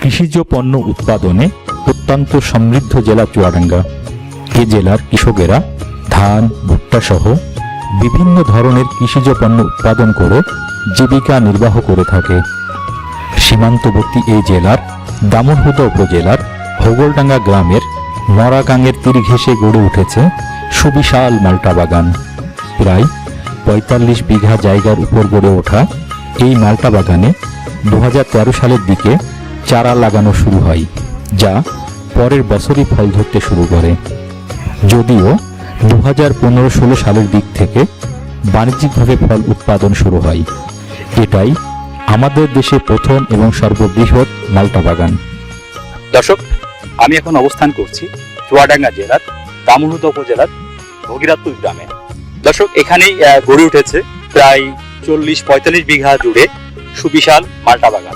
কৃষিজ পণ্য উৎপাদনে অত্যন্ত সমৃদ্ধ জেলা চুয়াডাঙ্গা। এ জেলার কৃষকেরা ধান, ভুট্টা সহ বিভিন্ন ধরনের কৃষিজ পণ্য উৎপাদন করে জীবিকা নির্বাহ করে থাকে। সীমান্তবর্তী এই জেলার দামোহদা উপজেলার হোগলডাঙ্গা গ্রামের মরাকাঙের তীর ঘেঁষে গড়ে উঠেছে সুবিশাল মাল্টা বাগান। প্রায় ৪৫ বিঘা জায়গার উপর গড়ে ওঠা এই মাল্টা বাগানে ২০১৩ সালের দিকে চারা লাগানো শুরু হয়, যা পরের বছরই ফল ধরতে শুরু করে। যদিও ২০১৫-১৬ সালের দিক থেকে বাণিজ্যিকভাবে ফল উৎপাদন শুরু হয়। এটাই আমাদের দেশে প্রথম এবং সর্ববৃহৎ মাল্টা বাগান। দর্শক, আমি এখন অবস্থান করছি চুয়াডাঙ্গা জেলার দামোহদা উপজেলার ভগীরথপুর গ্রামে। দর্শক, এখানেই গড়ে উঠেছে প্রায় ৪০-৪৫ বিঘা জুড়ে সুবিশাল মাল্টা বাগান,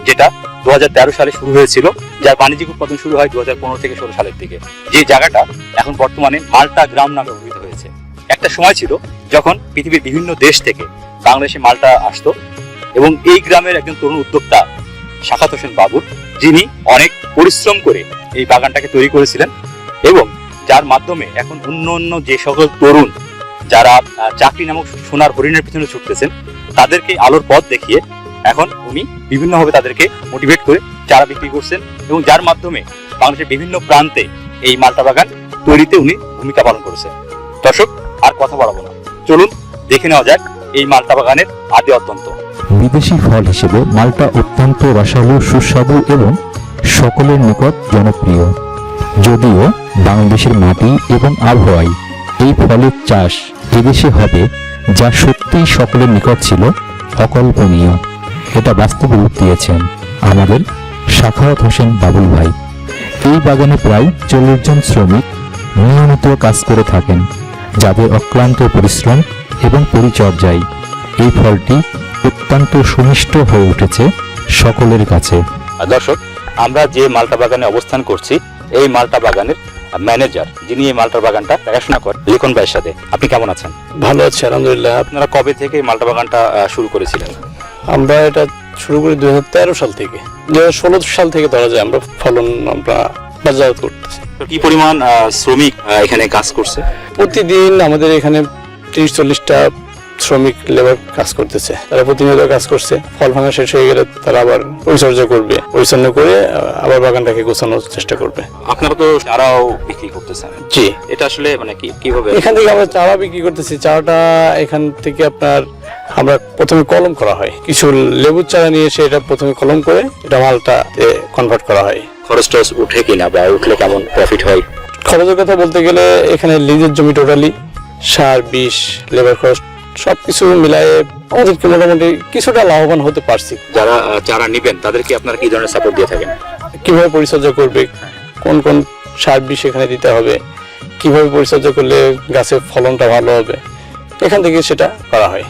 যেটা ২০১৩ সালে শুরু হয়েছিল, যার বাণিজ্যিক উৎপাদন শুরু হয় ২০১৫ থেকে ১৬ সালের দিকে। যে জায়গাটা এখন বর্তমানে মাল্টা গ্রাম নামে অভিহিত হয়েছে। একটা সময় ছিল যখন পৃথিবীর বিভিন্ন দেশ থেকে বাংলাদেশে মাল্টা আসতো, এবং এই গ্রামের একজন তরুণ উদ্যোক্তা শাখাত হোসেন বাবুর, যিনি অনেক পরিশ্রম করে এই বাগানটাকে তৈরি করেছিলেন, এবং যার মাধ্যমে এখন অন্য যে সকল তরুণ যারা চাকরি নামক সোনার হরিণের পিছনে ছুটতেছেন, তাদেরকে আলোর পথ দেখিয়ে এখন উনি বিভিন্নভাবে তাদেরকে মোটিভেট করে চারা বিক্রি করছেন, এবং যার মাধ্যমে বাংলাদেশের বিভিন্ন প্রান্তে এই মাল্টা বাগান তৈরিতে উনি ভূমিকা পালন করেছেন। দর্শক, আর কথা বাড়াবো না, চলুন দেখে নেওয়া যাক এই মাল্টা বাগানের আদি অত্যন্ত। বিদেশি ফল হিসেবে মাল্টা অত্যন্ত রসালো, সুস্বাদু এবং সকলের নিকট জনপ্রিয়। যদিও বাংলাদেশের মাটি এবং আবহাওয়ায় এই ফলের চাষ এদেশে হবে, যা সত্যিই সকলের নিকট ছিল অকল্পনীয়। এটা বাস্তবে রূপ দিয়েছেন আমাদের শাখাওয়াত হোসেন বাবুল ভাই। এই বাগানে প্রায় ৪০ জন শ্রমিক নিয়মিত কাজ করে থাকেন, যাদের অক্লান্ত পরিশ্রম এবং পরিচর্যায় এই ফলটি অত্যন্ত সুমিষ্ট হয়ে উঠেছে সকলের কাছে। দর্শক, আমরা যে মাল্টা বাগানে অবস্থান করছি, এই মাল্টা বাগানের ম্যানেজার, যিনি এই মাল্টা বাগানটা দেখাশোনা করেন, লিখন ভাইয়ের সাথে। আপনি কেমন আছেন? ভালো আছি, আলহামদুলিল্লাহ। আপনারা কবে থেকে এই মাল্টা বাগানটা শুরু করেছিলেন? আমরা এটা শুরু করি ২০১৩ সাল থেকে। ২০১৬ সাল থেকে ধরা যায় আমরা ফলন আমরা বাজারজাত করতেছি। কি পরিমাণ শ্রমিক এখানে কাজ করছে? প্রতিদিন আমাদের এখানে ৩০-৪০টা শ্রমিক লেবার কাজ করতেছে। তারা প্রতিনিয়ত কাজ করছে। ফল ভাঙা শেষ হয়ে গেলে তারা আবার পরিচর্যা করবে, পরিচ্ছন্ন করে আবার বাগানটাকে গোছানোর চেষ্টা করবে। আপনারা তো চারাও বিক্রি করতেছেন? জি। এটা আসলে মানে কিভাবে? এখান থেকে আমরা চারা বিক্রি করতেছি। চারাটা এখান থেকে আমরা প্রথমে কলম করা হয়, কিছু লেবুর চারা নিয়ে এসে এটা প্রথমে কলম করে এটা মালটাতে কনভার্ট করা হয়। খরচ টরচ উঠে কিনা, বা উঠলে কেমন প্রফিট হয়? খরচের কথা বলতে গেলে এখানে লিজের জমি টোটালি, সার, বিষ, লেবার খরচ সবকিছু মিলায়ে আমাদেরকে মোটামুটি কিছুটা লাভবান হতে পারছি। যারা চারা নিবেন তাদেরকে আপনারা কি ধরনের সাপোর্ট দিয়ে থাকেন? কিভাবে পরিচর্যা করবে, কোন কোন সার বিষ এখানে দিতে হবে, কিভাবে পরিচর্যা করলে গাছের ফলনটা ভালো হবে, এখান থেকে সেটা করা হয়।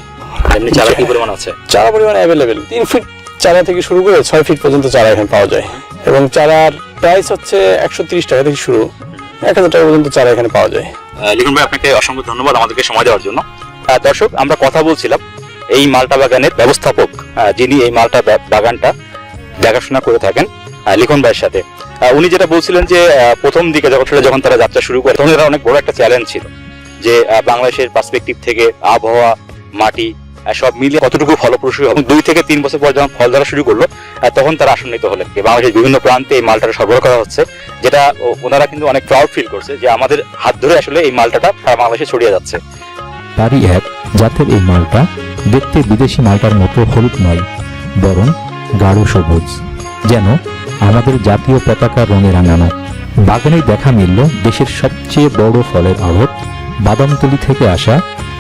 এমনি চারা কি পরিমাণ আছে? চারা পরিমাণ অ্যাভেলেবেল। ৩ ফিট চারা থেকে শুরু করে ৬ ফিট পর্যন্ত চারা এখানে পাওয়া যায়, এবং চারার প্রাইস হচ্ছে ১৩০ টাকা থেকে শুরু, ১,০০০ টাকা পর্যন্ত চারা এখানে পাওয়া যায়। লিখন ভাই, আপনাকে অসংখ্য ধন্যবাদ আমাদেরকে সময় দেওয়ার জন্য। দর্শক, আমরা কথা বলছিলাম এই মাল্টা বাগানের ব্যবস্থাপক, যিনি এই মাল্টা বাগানটা দেখাশোনা করে থাকেন, লিখন ভাইয়ের সাথে। উনি যেটা বলছিলেন যে প্রথম দিকে যখন তারা যাত্রা শুরু করে, তখন এটা অনেক বড় একটা চ্যালেঞ্জ ছিল যে বাংলাদেশের পার্সপেক্টিভ থেকে আবহাওয়া, মাটি সব মিলিয়ে কতটুকু ফলপ্রসূ হবে। ২ থেকে ৩ বছর পর যখন ফল ধরা শুরু করলো, তখন তারা আশান্বিত হলেন যে বাংলাদেশের বিভিন্ন প্রান্তে এই মালটাটা সরবরাহ করা হচ্ছে, যেটা ওনারা কিন্তু অনেক প্রাউড ফিল করছে যে আমাদের হাত ধরে আসলে এই মালটাটা সারা বাংলাদেশে ছড়িয়ে যাচ্ছে। তারই এক জাতের এই মালটা দেখতে বিদেশি মালটার মতো হলুদ নয়, বরং গাঢ় সবুজ, যেন আমাদের জাতীয় পতাকার রঙে রাঙানো। বাগানে দেখা মিলল দেশের সবচেয়ে বড় ফলের আড়ত বাদামতলী থেকে আসা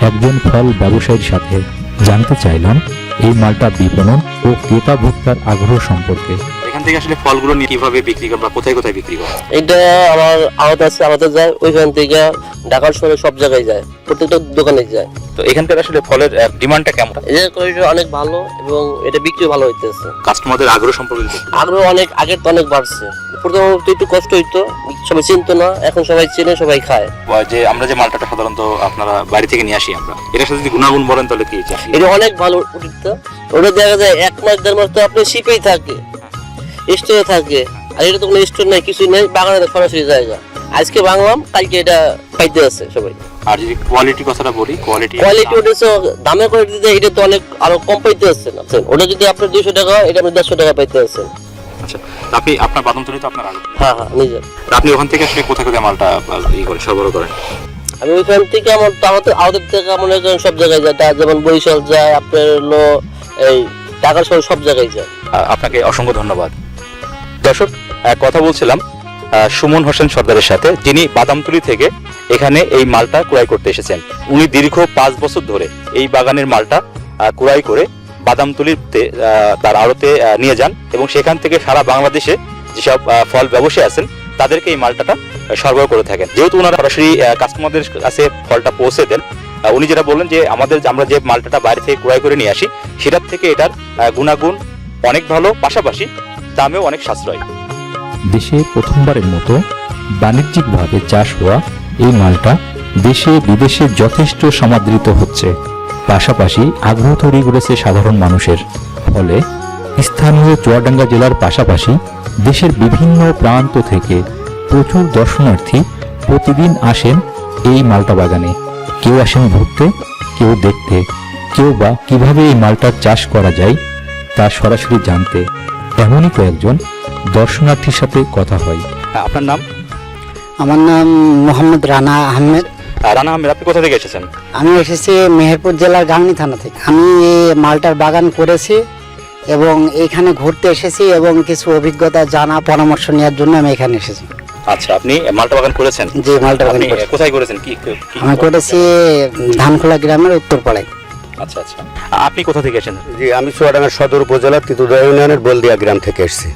একজন ফল ব্যবসায়ীর সাথে। জানতে চাইলাম এই মালটা বিপণন ও ক্রেতা ভোক্তার আগ্রহ সম্পর্কে। এখান থেকে আসলে ফলগুলো নিয়ে কিভাবে বিক্রি করবে, কোথায় কোথায় বিক্রি করবে? এটা আমার আড়ত আছে, আড়তে যায়, ওইখান থেকে ঢাকার শহরে সব জায়গায় যায়, প্রত্যেকটা দোকানে যায়। তো এখানকার আসলে ফলের ডিমান্ডটা কেমন? এর কোয়ালিটি অনেক ভালো এবং এটা বিক্রি ভালো হইতেছে। কাস্টমারদের আগ্রহ সম্পর্কে আগ্রহ অনেক আগের তো অনেক বাড়ছে। প্রথমত একটু কষ্ট হইতো, সবাই চিনতো না, এখন সবাই চেনে, সবাই খায়। যে আমরা যে মালটাটা সাধারণত আপনারা বাড়ি থেকে নিয়ে আসি, আমরা এটার সাথে যদি গুণাগুণ বলেন তাহলে কি? এটা অনেক ভালো উঠিত। ওটা দেখা যায় ১ মাস ১.৫ মাস তো আপনি শিপেই থাকে, স্টোরে থাকে, আর এটা তো কোনো স্টোর নাই, কিছুই নেই, বাগানে তো সরাসরি জায়গা। আজকে বাংলাম, কালকে এটা পাইতে আছে সবাই। আর যদি কোয়ালিটির কথাটা বলি, কোয়ালিটি ওটা তো দামের কোয়ালিটি দিয়ে এটা তো অনেক আরো কম পাইতে আছে না। ওটা যদি আপনার 200 টাকা হয়, এটা আপনি 150 টাকা পাইতে আছেন। আচ্ছা, আপনি আপনার বাদামতলি তো আপনার আড়ত। হ্যাঁ হ্যাঁ, নিজের। আপনি ওখান থেকে আসলে কোথায় কোথায় মালটা করে সরবরাহ করেন? আমি ওইখান থেকে আমাদের থেকে মনে করেন সব জায়গায় যায়, যেমন বরিশাল যায়, আপনার হলো এই ঢাকা শহর সব জায়গায় যায়। আপনাকে অসংখ্য ধন্যবাদ। দর্শক, কথা বলছিলাম সুমন হোসেন সর্দারের সাথে, যিনি বাদামতলি থেকে এখানে এই মালটা ক্রয় করতে এসেছেন। উনি দীর্ঘ 5 বছর ধরে এই বাগানের মালটা ক্রয় করে বাদামতলিতে তার আড়তে নিয়ে যান এবং সেখান থেকে সারা বাংলাদেশে যেসব ফল ব্যবসায়ী আছেন তাদেরকে এই মালটাটা সরবরাহ করে থাকেন। যেহেতু ওনারা সরাসরি কাস্টমারদের কাছে ফলটা পৌঁছে দেন, উনি যেটা বললেন যে আমরা যে মালটাটা বাইরে থেকে ক্রয় করে নিয়ে আসি সেটার থেকে এটার গুণাগুণ অনেক ভালো, পাশাপাশি দামেও অনেক সাশ্রয়। দেশে প্রথমবারের মতো বাণিজ্যিকভাবে চাষ হওয়া এই মালটা দেশে বিদেশে যথেষ্ট সমাদৃত হচ্ছে, পাশাপাশি আগ্রহ তৈরি করেছে সাধারণ মানুষের। ফলে স্থানীয় চুয়াডাঙ্গা জেলার পাশাপাশি দেশের বিভিন্ন প্রান্ত থেকে প্রচুর দর্শনার্থী প্রতিদিন আসেন এই মালটা বাগানে। কেউ আসেন ঘুরতে, কেউ দেখতে, কেউ বা কিভাবে এই মালটার চাষ করা যায় তা সরাসরি জানতে। এমনই কয়েকজন দর্শনার্থীর সাথে কথা হয়। আপনার নাম? আমার নাম মোহাম্মদ রানা আহমেদ। রানা আহমেদ, আপনি কোথা থেকে এসেছেন? আমি এসেছি মেহেরপুর জেলার গাংনী থানা থেকে। আমি এই মালটার বাগান করেছি এবং এইখানে ঘুরতে এসেছি এবং কিছু অভিজ্ঞতা জানা পরামর্শ নেওয়ার জন্য আমি এখানে এসেছি। আচ্ছা, আপনি মালটা বাগান করেছেন? যে মালটা বাগান আপনি করেছি। কোথায় করেছেন? কি আমি করেছি ধানখোলা গ্রামের উত্তরপাড়ায়। আচ্ছা আচ্ছা, আপনি কোথা থেকে এসেছেন? জি, আমি চুয়াডাঙ্গা সদর উপজেলার তিতুদা ইউনিয়নের বলদিয়া গ্রাম থেকে এসেছি।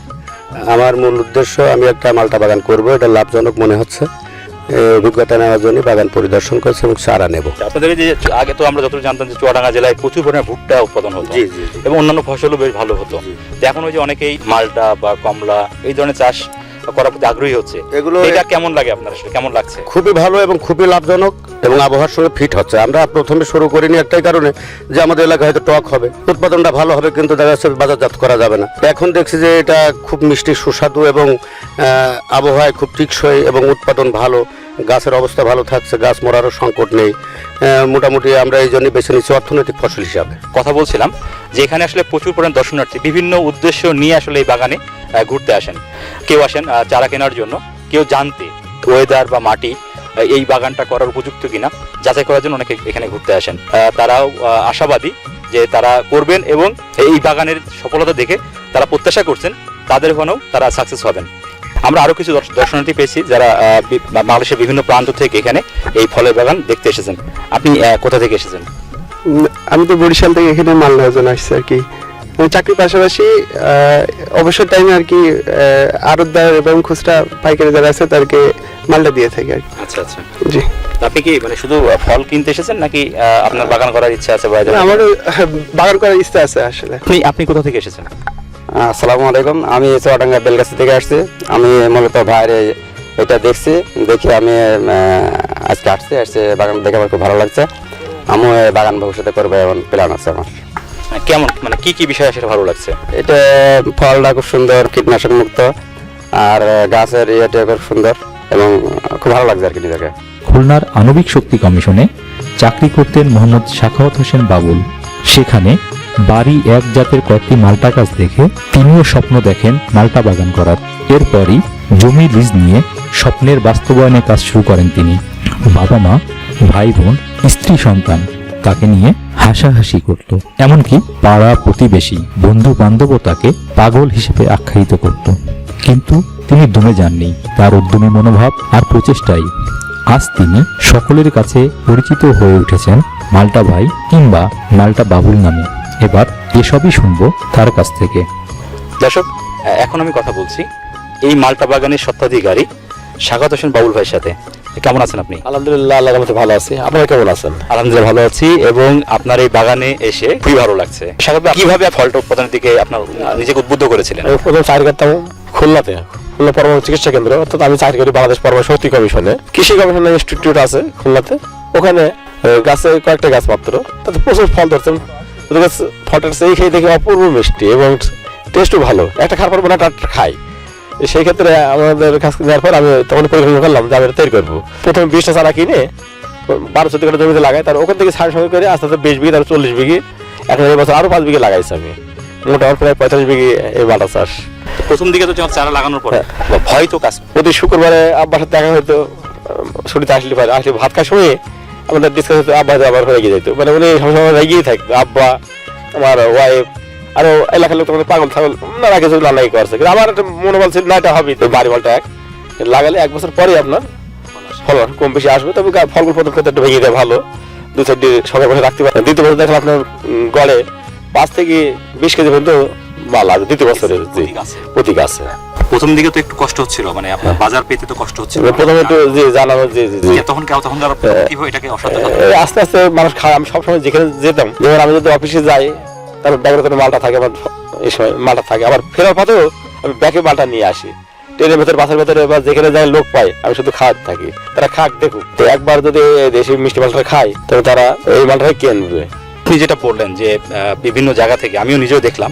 আমার মূল উদ্দেশ্য, আমি একটা মালটা বাগান করব, এটা লাভজনক মনে হচ্ছে। অভিজ্ঞতা নেওয়ার জন্য বাগান পরিদর্শন করছি এবং চারা নেব। আপনাদের যে আগে তো আমরা যতটুকু জানতাম যে চুয়াডাঙ্গা জেলায় প্রচুর পরিমাণে ভুট্টা উৎপাদন হতো, জি জি জি। এবং অন্যান্য ফসলও বেশ ভালো হতো। তো এখন ওই যে অনেকেই মালটা বা কমলা এই ধরনের চাষ করার প্রতি আগ্রহী হচ্ছে, এগুলো এটা কেমন লাগে আপনার, আসলে কেমন লাগছে? খুবই ভালো এবং খুবই লাভজনক এবং আবহাওয়ার সঙ্গে ফিট হচ্ছে। আমরা প্রথমে শুরু করিনি একটাই কারণে যে আমাদের এলাকায় হয়তো টক হবে, উৎপাদনটা ভালো হবে, কিন্তু দেখা যাচ্ছে বাজারজাত করা যাবে না। এখন দেখছি যে এটা খুব মিষ্টি, সুস্বাদু এবং আবহাওয়ায় খুব টিকসই এবং উৎপাদন ভালো, গাছের অবস্থা ভালো থাকছে, গাছ মরারও সংকট নেই। মোটামুটি আমরা এই জন্য বেছে নিচ্ছি অর্থনৈতিক ফসল হিসাবে। কথা বলছিলাম যে এখানে আসলে প্রচুর পরিমাণ দর্শনার্থী বিভিন্ন উদ্দেশ্য নিয়ে আসলে এই বাগানে ঘুরতে আসেন। কেউ আসেন চারা কেনার জন্য, কেউ জানতে ওয়েদার বা মাটি এই বাগানটা করার উপযুক্ত কিনা যাচাই করার জন্য অনেকে এখানে ঘুরতে আসেন। তারাও আশাবাদী যে তারা করবেন এবং এই বাগানের সফলতা দেখে তারা প্রত্যাশা করছেন তাদের ওখানেও তারা সাকসেস হবেন। আমরা আরো কিছু দর্শনার্থী পেয়েছি যারা বাংলাদেশের বিভিন্ন প্রান্ত থেকে এখানে এই ফলের বাগান দেখতে এসেছেন। আপনি কোথা থেকে এসেছেন? আমি তো বরিশাল থেকে এখানে মাল নেওয়ার জন্য আসছি আর কি। চাকরির পাশাপাশি অবসর টাইমে আর কি আড়তদার এবং খুচরা পাইকারি যারা আছে তাদেরকে মালটা দিয়ে থাকি আর কি। আচ্ছা আচ্ছা, জি। আপনি কি মানে শুধু ফল কিনতে এসেছেন নাকি আপনার বাগান করার ইচ্ছা আছে? আমার বাগান করার ইচ্ছা আছে আসলে। আপনি কোথা থেকে এসেছেন? আসসালামু আলাইকুম, আমি চুয়াডাঙ্গা বেলগাছি থেকে আসছি। আমি মূলত ভাইয়ের এটা দেখছি, দেখে আমি আজকে আসছি বাগান দেখে আমার খুব ভালো লাগছে। আমিও বাগান ভবিষ্যতে করবো এমন প্ল্যান আছে আমার। কেমন মানে কি কি বিষয় সেটা ভালো লাগছে? এটা ফলটা খুব সুন্দর, কীটনাশক মুক্ত, আর গাছের ইয়েটা খুব সুন্দর এবং খুব ভালো লাগছে আর কি নিজেকে। খুলনার আণবিক শক্তি কমিশনে চাকরি করতেন মোহাম্মদ সাখাওয়াত হোসেন বাবুল। সেখানে বাড়ি এক জাতের কয়েকটি মালটা গাছ দেখে তিনিও স্বপ্ন দেখেন মালটা বাগান করার। এরপরই জমি লিজ নিয়ে স্বপ্নের বাস্তবায়নে কাজ শুরু করেন তিনি। বাবা মা, ভাই বোন, স্ত্রী সন্তান তাকে নিয়ে হাসাহাসি করত। এমনকি পাড়া প্রতিবেশী, বন্ধু বান্ধবও তাকে পাগল হিসেবে আখ্যায়িত করত। কিন্তু তিনি দমে যাননি। তার উদ্যমী মনোভাব আর প্রচেষ্টাই আজ তিনি সকলের কাছে পরিচিত হয়ে উঠেছেন মালটা ভাই কিংবা মালটা বাবুল নামে। এবার এসবই শুনবো তার কাছ থেকে। দর্শক, এখন আমি কথা বলছি এই মালটা বাগানের স্বত্বাধিকারী সাখাওয়াত হোসেন বাবুল ভাইয়ের সাথে। কেমন আছেন আপনি? আলহামদুলিল্লাহ, আল্লাহর রহমতে ভালো আছি। আপনারা কেমন আছেন? আলহামদুলিল্লাহ ভালো আছি, এবং আপনার এই বাগানে এসে খুবই ভালো লাগছে। সাখাওয়াত ভাই, কিভাবে ফলটা উৎপাদনের দিকে আপনার নিজেকে উদ্বুদ্ধ করেছিলেন? আমি প্রথম চাকরি করতাম খুলনাতে, খুলনা পরামর্শ চিকিৎসা কেন্দ্র, অর্থাৎ আমি চাকরি করি বাংলাদেশ পরামর্শ শক্তি কমিশনে। কৃষি গবেষণা ইনস্টিটিউট আছে খুলনাতে, ওখানে গাছে কয়েকটা গাছ মাত্র, তাতে প্রচুর ফল ধরছেন। ফলটা সেই খেয়ে দেখে অপূর্ব মিষ্টি এবং টেস্টও ভালো, একটা খাওয়ার পর একটা খাই। সেই ক্ষেত্রে আমাদের কাছ থেকে নেওয়ার পর আমি তখন পরিকল্পনা করলাম যে আমি এটা তৈরি করবো। প্রথমে 20টা চারা কিনে 12-14 কাঠা জমিতে লাগাই, তার ওখান থেকে সাড়ে সঙ্গে করে আস্তে আস্তে 20 বিঘে, তারপর 40 বিঘে, এখন এই বছর আরো 5 বিঘে লাগাইছি আমি। মোটামুটি প্রায় 45 বিঘে এই মালটা চাষ। প্রথম দিকে তো যখন চারা লাগানোর পরে ভয় তো কাজ প্রতি শুক্রবারে আব্বার সাথে দেখা হতো, ছুটিতে আসলে ভাত খাওয়ার সময় আমাদের ডিসকাস হতো, আব্বা আবার হয়ে গিয়ে যেত, মানে উনি সবসময় রেগেই থাকতো, আব্বা, আমার ওয়াইফ, আরো এলাকার লোক তোমাদের পাগল ছাগল নানা কিছু নানাই করছে। কিন্তু আমার একটা মনোবল ছিল না, এটা হবে তো বাড়ি মালটা লাগালে 1 বছর পরে আপনার ফলন কম বেশি আসবে, তবে ফলগুলো প্রথম ক্ষেত্রে একটু ভেঙে দেয় ভালো, 2-4 দিন সবাই বসে রাখতে পারে। দ্বিতীয় বছর দেখলাম আপনার গড়ে 5 থেকে 20 কেজি পর্যন্ত মাল আসবে দ্বিতীয় বছরে প্রতি গাছে। প্রথম দিকে তো একটু কষ্ট হচ্ছিল, মানে আপনার বাজার পেতে তো কষ্ট হচ্ছিল প্রথমে একটু যে জানানো যে তখন কিভাবে এটাকে আস্তে আস্তে মানুষ খায়। আমি সবসময় যেখানে যেতাম, যেমন আমি যদি অফিসে যাই তারপর ব্যাগের ভিতরে মালটা থাকে, আমার এই সময় মালটা থাকে, আবার ফেরার পথেও আমি ব্যাগে মালটা নিয়ে আসি, ট্রেনের ভেতরে বাসের ভেতরে বা যেখানে যাই লোক পাই, আমি শুধু খাওয়াতে থাকি, তারা খাক দেখুক। তো একবার যদি দেশি মিষ্টি মালটা খায় তবে তারা এই মালটাই কিনবে। আপনি যেটা বললেন যে বিভিন্ন জায়গা থেকে, আমিও নিজেও দেখলাম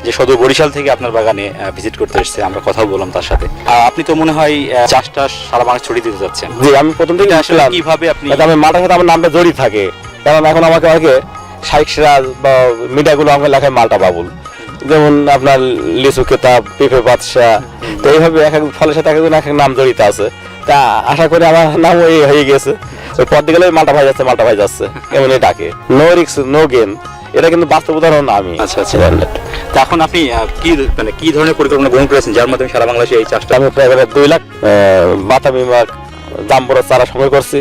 যে সদর বরিশাল থেকে আপনার বাগানে ভিজিট করতে এসেছে, আমরা কথাও বললাম তার সাথে। আপনি তো মনে হয় চাষটা সারা বাংলাদেশ ছড়িয়ে দিতে যাচ্ছেন। জি, আমি প্রথম থেকে আসলাম। কিভাবে আপনি? আমি মালটার সাথে আমার নামটা জড়িয়ে থাকে, কারণ এখন আমাকে শাইখ সিরাজ বা মিডিয়াগুলো আমার লেখায় মালটা বাবুল, যেমন আপনার লিচু কেতাব, পেঁপে বাদশাহ, তো এইভাবে এক এক ফলের সাথে এক এক নাম জড়িত আছে। তা আশা করি আমার নাম ওই হয়ে গেছে, পর দিকে মালটা ভাই যাচ্ছে, মালটা ভাই যাচ্ছে, এমনই ডাকে। নো রিস্ক নো গেম, এটা কিন্তু বাস্তব উদাহরণ। আমি আচ্ছা, এখন আপনি কি ধরনের পরিকল্পনা গ্রহণ করেছেন যার মাধ্যমে সারা বাংলাদেশে এই চাষটা? আমি প্রায় 2 লাখ বাতাবি মাগ জাম্বুরা চারা সংগ্রহ করছি,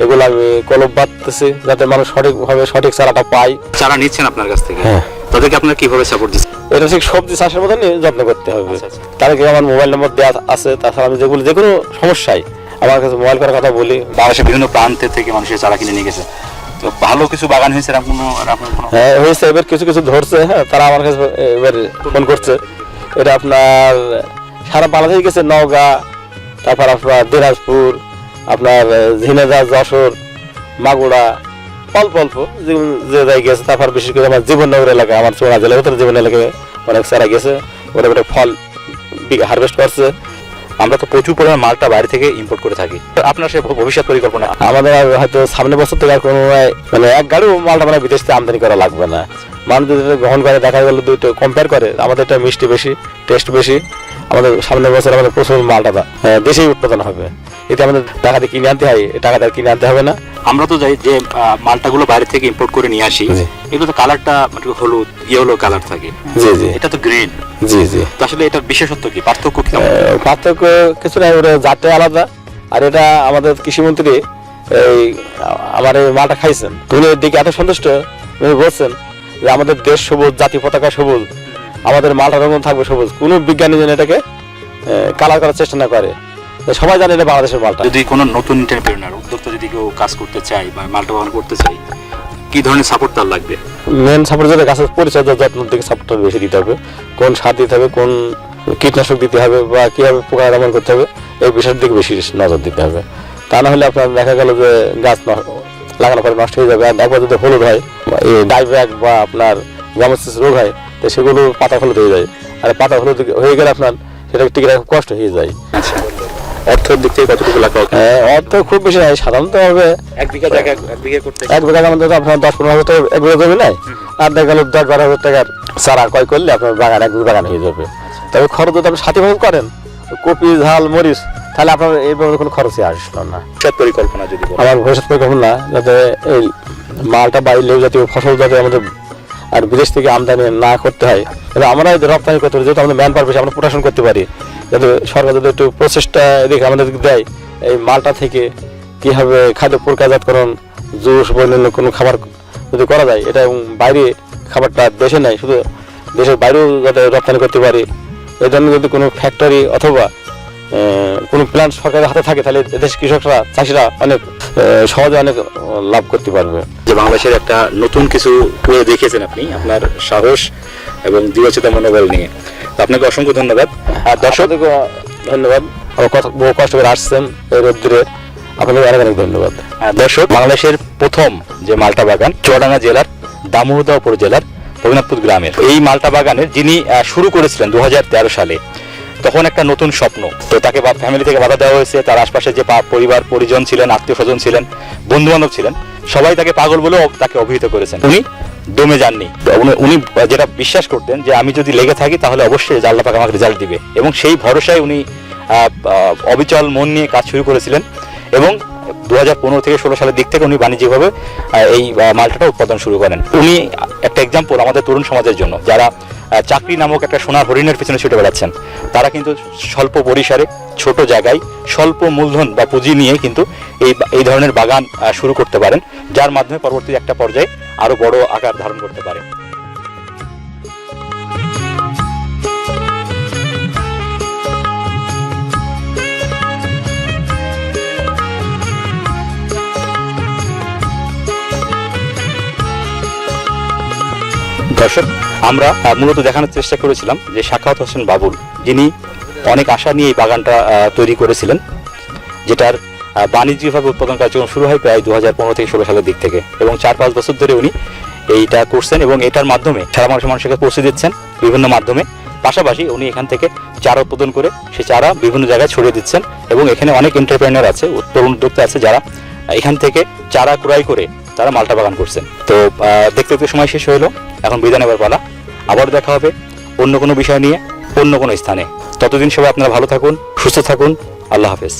এগুলো আমি কলম বাঁধতেছি যাতে মানুষ সঠিকভাবে সঠিক চারাটা পায়। চারা নিচ্ছেন আপনার কাছ থেকে, হ্যাঁ। তাদেরকে আপনার কিভাবে সাপোর্ট দিচ্ছেন? এটা ঠিক সবজি চাষের মতনই যত্ন করতে হবে। তাদেরকে আমার মোবাইল নম্বর দেওয়া আছে, তাছাড়া আমি যে কোনো সমস্যায় আমার কাছে মোবাইল করার কথা বলি। বাংলাদেশের বিভিন্ন প্রান্তে থেকে মানুষের চারা কিনে নিয়ে গেছে, তো ভালো কিছু বাগান হয়েছে হ্যাঁ হয়েছে, এবার কিছু কিছু ধরছে। হ্যাঁ, তারা আমার কাছে এবার ফোন করছে। এটা আপনার সারা বাংলাদেশে গেছে, নওগাঁ, তারপর আপনার দিনাজপুর, আপনার ঝিনাইদহ, যশোর, মাগুরা, অল্প অল্প যে জায়গায় গেছে। তারপর বিশেষ করে আমার জীবননগর এলাকায়, আমার চোরা জেলার ভিতরে জীবন এলাকায় অনেক চারা গেছে, ওরা একটা ফল হারভেস্ট করছে। আমরা তো প্রচুর পরিমাণ মালটা বাইরে থেকে ইম্পোর্ট করে থাকি, আপনার সে ভবিষ্যৎ পরিকল্পনা? আমাদের হয়তো সামনের বছর থেকে আর কোনো মানে এক গাড়িও মালটা মানে বিদেশ থেকে আমদানি করা লাগবে না। মানুষ যদি গ্রহণ করে, দেখা গেল দুটো কম্পেয়ার করে, আমাদের এটা মিষ্টি বেশি, টেস্ট বেশি, আমাদের সামনের বছর আমাদের প্রচুর মালটা দেশেই উৎপাদন হবে। এতে আমাদের টাকা দিয়ে কিনে আনতে হয়, টাকা দিয়ে কিনে আনতে হবে না। আমরা তো যাই যে মালটাগুলো বাইরে থেকে ইম্পোর্ট করে নিয়ে আসি, এগুলো তো কালারটা হলুদ ইয়েলো কালার থাকে। জি জি, এটা তো গ্রিন। জি জি, তো আসলে এটার বিশেষত্ব কি, পার্থক্য কি? পার্থক্য কিছু নাই, ওটা জাতটাই আলাদা। আর এটা আমাদের কৃষিমন্ত্রী এই আমার এই মালটা খাইছেন, উনি এর দিকে এত সন্তুষ্ট, উনি বলছেন যে আমাদের দেশ সবুজ, জাতীয় পতাকা সবুজ, আমাদের মালটার রঙ থাকবে সবুজ। কোনো বিজ্ঞানী যেন এটাকে কালার করার চেষ্টা না করে, সবাই জানে এটা বাংলাদেশের মালটা। যদি কোনো নতুন এন্টারপ্রেনার উদ্যোক্তা যদি কেউ কাজ করতে চায় বা মালটা বাগান করতে চায়, কি ধরনের সাপোর্ট তার লাগবে? মেন সাপোর্ট যেটা গাছের পরিচর্যা যত্ন থেকে সাপোর্টটা বেশি দিতে হবে, কোন সার দিতে হবে, কোন কীটনাশক দিতে হবে, বা কীভাবে পোকা দমন করতে হবে, এই বিষয়ের দিকে বেশি নজর দিতে হবে। তা না হলে আপনার দেখা গেল যে গাছ লাগানোর পরে নষ্ট হয়ে যাবে। আর একবার যদি হলুদ হয়, এই ডাইব্যাক বা আপনার গামাক্সিস রোগ হয়, তো সেগুলো পাতা হলুদ হয়ে যায়। আর পাতা হলুদ হয়ে গেলে আপনার সেটা টিকে রাখা কষ্ট হয়ে যায়। আচ্ছা, অর্থের দিক থেকে কতটুকু লাগবে? অর্থ খুব বেশি নাই, সাধারণত হবে 1 বিঘা জায়গা 1 বিঘা করতে 1 বিঘা আমাদের আপনার 10-15 হাজার টাকা 1 বিঘা জমি নাই, আর দেখা গেল 10-12 হাজার টাকার চারা ক্রয় করলে আপনার বাগান 1 বিঘা বাগান হয়ে যাবে। তবে খরচ যদি আপনি 60% করেন, কপি, ঝাল, মরিচ, তাহলে আপনার এইভাবে কোনো খরচই আসলো না। পরিকল্পনা যদি আমার ভবিষ্যৎ পরিকল্পনা যাতে এই মালটা বা লেউ জাতীয় ফসল যাতে আমাদের আর বিদেশ থেকে আমদানি না করতে হয়, এবং আমরা রপ্তানি করতে পারি, যেহেতু আমাদের ম্যান পাওয়ার বেশি, আমরা প্রোডাকশন করতে পারি। যাতে সরকার যদি একটু প্রচেষ্টা এদিকে আমাদেরকে দেয়, এই মালটা থেকে কীভাবে খাদ্য প্রক্রিয়াজাতকরণ, জুস বা অন্যান্য কোনো খাবার যদি করা যায়, এটা এবং বাইরে খাবারটা দেশে নেয়, শুধু দেশের বাইরেও যাতে রপ্তানি করতে পারি, এই জন্য যদি কোনো ফ্যাক্টরি অথবা কোনো প্ল্যান্ট সরকারের হাতে থাকে, তাহলে দেশের কৃষকরা, চাষিরা অনেক সহজে অনেক লাভ করতে পারবে। যে বাংলাদেশের একটা নতুন কিছু করে দেখিয়েছেন আপনি, আপনার সাহস এবং দৃঢ়চিতা মনোবল নিয়ে, আপনাকে অসংখ্য ধন্যবাদ। আর দর্শকদেরকে ধন্যবাদ, আমার কথা বহু কষ্ট করে আসছেন এই রোদ্দুরে, আপনাদের অনেক অনেক ধন্যবাদ। দর্শক, বাংলাদেশের প্রথম যে মালটা বাগান চুয়াডাঙ্গা জেলার দামোহদা উপজেলার রঘুনাথপুর গ্রামের এই মালটা বাগানের যিনি শুরু করেছিলেন 2013 সালে। তখন একটা নতুন স্বপ্ন, তো তাকে ফ্যামিলি থেকে বাধা দেওয়া হয়েছে। তার আশপাশে যে পরিবার পরিজন ছিলেন, আত্মীয় স্বজন ছিলেন, বন্ধু বান্ধব ছিলেন, সবাই তাকে পাগল বলেও তাকে অভিহিত করেছেন। উনি দমে যাননি। উনি যেটা বিশ্বাস করতেন যে আমি যদি লেগে থাকি তাহলে অবশ্যই আল্লাহ পাক আমাকে রেজাল্ট দিবে, এবং সেই ভরসায় উনি অবিচল মন নিয়ে কাজ শুরু করেছিলেন। এবং 2015 থেকে 16 সালের দিক থেকে উনি বাণিজ্যিকভাবে এই মালটাটা উৎপাদন শুরু করেন। উনি একটা এক্সাম্পল আমাদের তরুণ সমাজের জন্য, যারা চাকরি নামক একটা সোনার হরিণের পিছনে ছুটে বেড়াচ্ছেন। তারা কিন্তু স্বল্প পরিসরে, ছোট জায়গায়, স্বল্প মূলধন বা পুঁজি নিয়ে কিন্তু এই ধরনের বাগান শুরু করতে পারেন, যার মাধ্যমে পরবর্তী একটা পর্যায়ে আরো বড় আকার ধারণ করতে পারে। দর্শক, আমরা মূলত দেখানোর চেষ্টা করেছিলাম যে সাখাওয়াত হোসেন বাবুল, যিনি অনেক আশা নিয়ে এই বাগানটা তৈরি করেছিলেন, যেটার বাণিজ্যিকভাবে উৎপাদন কার্যক্রম শুরু হয় প্রায় 2015 থেকে 16 সালের দিক থেকে, এবং 4-5 বছর ধরে উনি এইটা করছেন এবং এটার মাধ্যমে সারা মানুষকে পৌঁছে দিচ্ছেন বিভিন্ন মাধ্যমে। পাশাপাশি উনি এখান থেকে চারা উৎপাদন করে সেই চারা বিভিন্ন জায়গায় ছড়িয়ে দিচ্ছেন, এবং এখানে অনেক এন্টারপ্রেনার আছে, তরুণ উদ্যোক্তা আছে, যারা এখান থেকে চারা ক্রয় করে তারা মালটা বাগান করছেন। তো দেখতে দেখতে সময় শেষ হলো, এখন বিদায় নেবার পালা। আবার দেখা হবে অন্য কোনো বিষয় নিয়ে, অন্য কোনো স্থানে। ততদিন সবাই আপনারা ভালো থাকুন, সুস্থ থাকুন। আল্লাহ হাফেজ।